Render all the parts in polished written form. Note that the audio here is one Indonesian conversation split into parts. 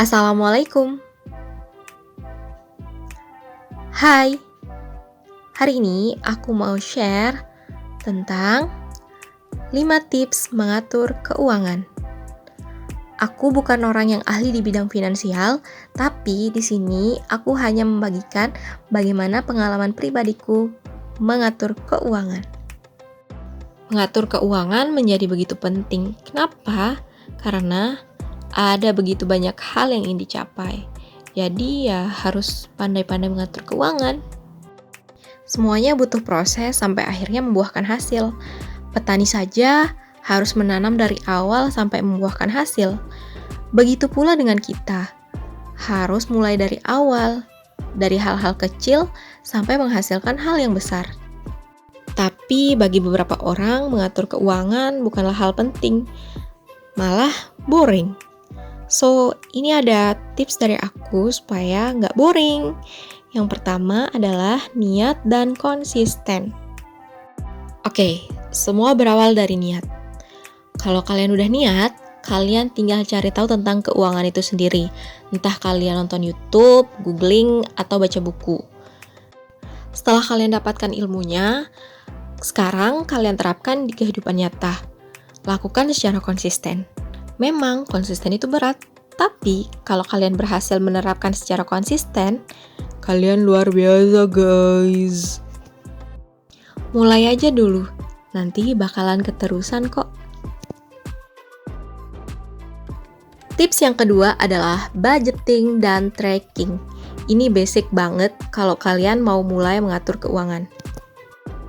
Assalamualaikum. Hai, hari ini aku mau share tentang 5 tips mengatur keuangan. Aku bukan orang yang ahli di bidang finansial, tapi di sini aku hanya membagikan bagaimana pengalaman pribadiku mengatur keuangan. Mengatur keuangan menjadi begitu penting. Kenapa? Karena ada begitu banyak hal yang ingin dicapai. Jadi ya harus pandai-pandai mengatur keuangan. Semuanya butuh proses sampai akhirnya membuahkan hasil. Petani saja harus menanam dari awal sampai membuahkan hasil. Begitu pula dengan kita. Harus mulai dari awal, dari hal-hal kecil sampai menghasilkan hal yang besar. Tapi bagi beberapa orang mengatur keuangan bukanlah hal penting, malah boring. So, ini ada tips dari aku supaya nggak boring. Yang pertama adalah niat dan konsisten. Oke, semua berawal dari niat. Kalau kalian udah niat, kalian tinggal cari tahu tentang keuangan itu sendiri. Entah kalian nonton YouTube, googling, atau baca buku. Setelah kalian dapatkan ilmunya, sekarang kalian terapkan di kehidupan nyata. Lakukan secara konsisten. Memang konsisten itu berat, tapi kalau kalian berhasil menerapkan secara konsisten, kalian luar biasa guys. Mulai aja dulu, nanti bakalan keterusan kok. Tips yang kedua adalah budgeting dan tracking. Ini basic banget kalau kalian mau mulai mengatur keuangan.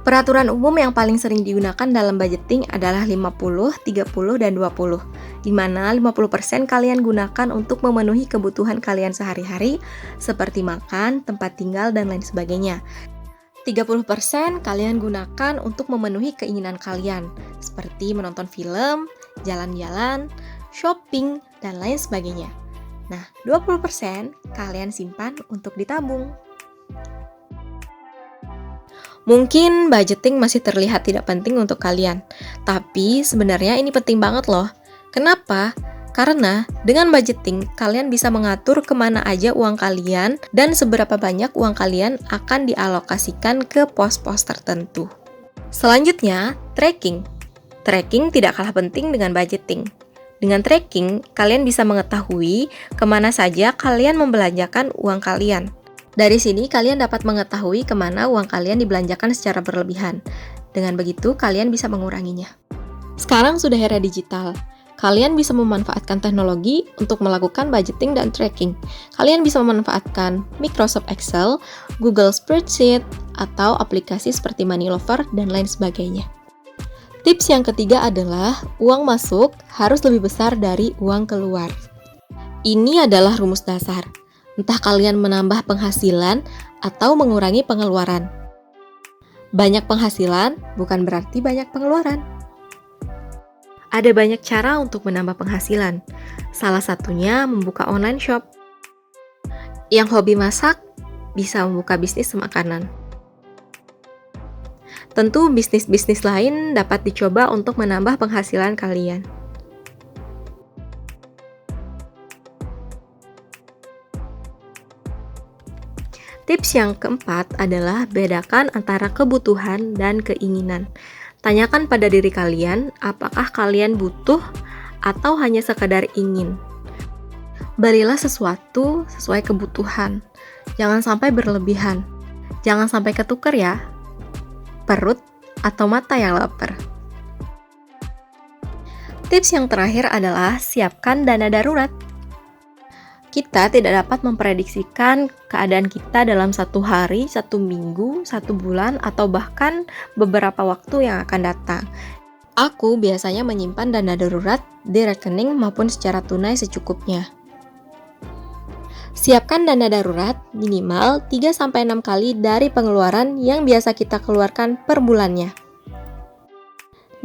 Peraturan umum yang paling sering digunakan dalam budgeting adalah 50, 30, dan 20, di mana 50% kalian gunakan untuk memenuhi kebutuhan kalian sehari-hari, seperti makan, tempat tinggal, dan lain sebagainya. 30% kalian gunakan untuk memenuhi keinginan kalian, seperti menonton film, jalan-jalan, shopping, dan lain sebagainya. Nah, 20% kalian simpan untuk ditabung. Mungkin budgeting masih terlihat tidak penting untuk kalian, tapi sebenarnya ini penting banget loh. Kenapa? Karena dengan budgeting, kalian bisa mengatur kemana aja uang kalian dan seberapa banyak uang kalian akan dialokasikan ke pos-pos tertentu. Selanjutnya, tracking. Tracking tidak kalah penting dengan budgeting. Dengan tracking, kalian bisa mengetahui kemana saja kalian membelanjakan uang kalian. Dari sini, kalian dapat mengetahui kemana uang kalian dibelanjakan secara berlebihan. Dengan begitu, kalian bisa menguranginya. Sekarang sudah era digital. Kalian bisa memanfaatkan teknologi untuk melakukan budgeting dan tracking. Kalian bisa memanfaatkan Microsoft Excel, Google Spreadsheet, atau aplikasi seperti Moneylover, dan lain sebagainya. Tips yang ketiga adalah uang masuk harus lebih besar dari uang keluar. Ini adalah rumus dasar. Entah kalian menambah penghasilan atau mengurangi pengeluaran. Banyak penghasilan bukan berarti banyak pengeluaran. Ada banyak cara untuk menambah penghasilan. Salah satunya membuka online shop. Yang hobi masak bisa membuka bisnis makanan. Tentu bisnis-bisnis lain dapat dicoba untuk menambah penghasilan kalian. Tips yang keempat adalah bedakan antara kebutuhan dan keinginan. Tanyakan pada diri kalian, apakah kalian butuh atau hanya sekadar ingin. Belilah sesuatu sesuai kebutuhan. Jangan sampai berlebihan. Jangan sampai ketukar ya. Perut atau mata yang lapar. Tips yang terakhir adalah siapkan dana darurat. Kita tidak dapat memprediksikan keadaan kita dalam 1 hari, 1 minggu, 1 bulan, atau bahkan beberapa waktu yang akan datang. Aku biasanya menyimpan dana darurat di rekening maupun secara tunai secukupnya. Siapkan dana darurat minimal 3-6 kali dari pengeluaran yang biasa kita keluarkan per bulannya.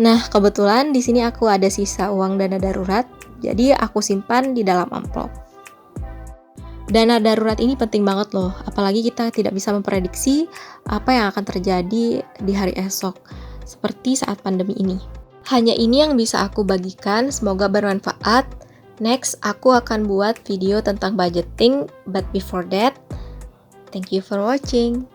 Nah, kebetulan di sini aku ada sisa uang dana darurat, jadi aku simpan di dalam amplop. Dana darurat ini penting banget loh, apalagi kita tidak bisa memprediksi apa yang akan terjadi di hari esok, seperti saat pandemi ini. Hanya ini yang bisa aku bagikan, semoga bermanfaat. Next, aku akan buat video tentang budgeting, but before that, thank you for watching.